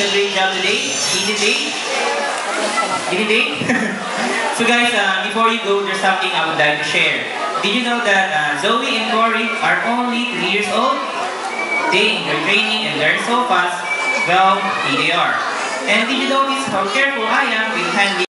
a great job today. Easy day. Easy day. So guys, before you go, there's something I would like to share. Did you know that Zoe and Cory are only 3 years old? They enjoy training and learn so fast. Well, here they are. And did you notice how careful I am with handling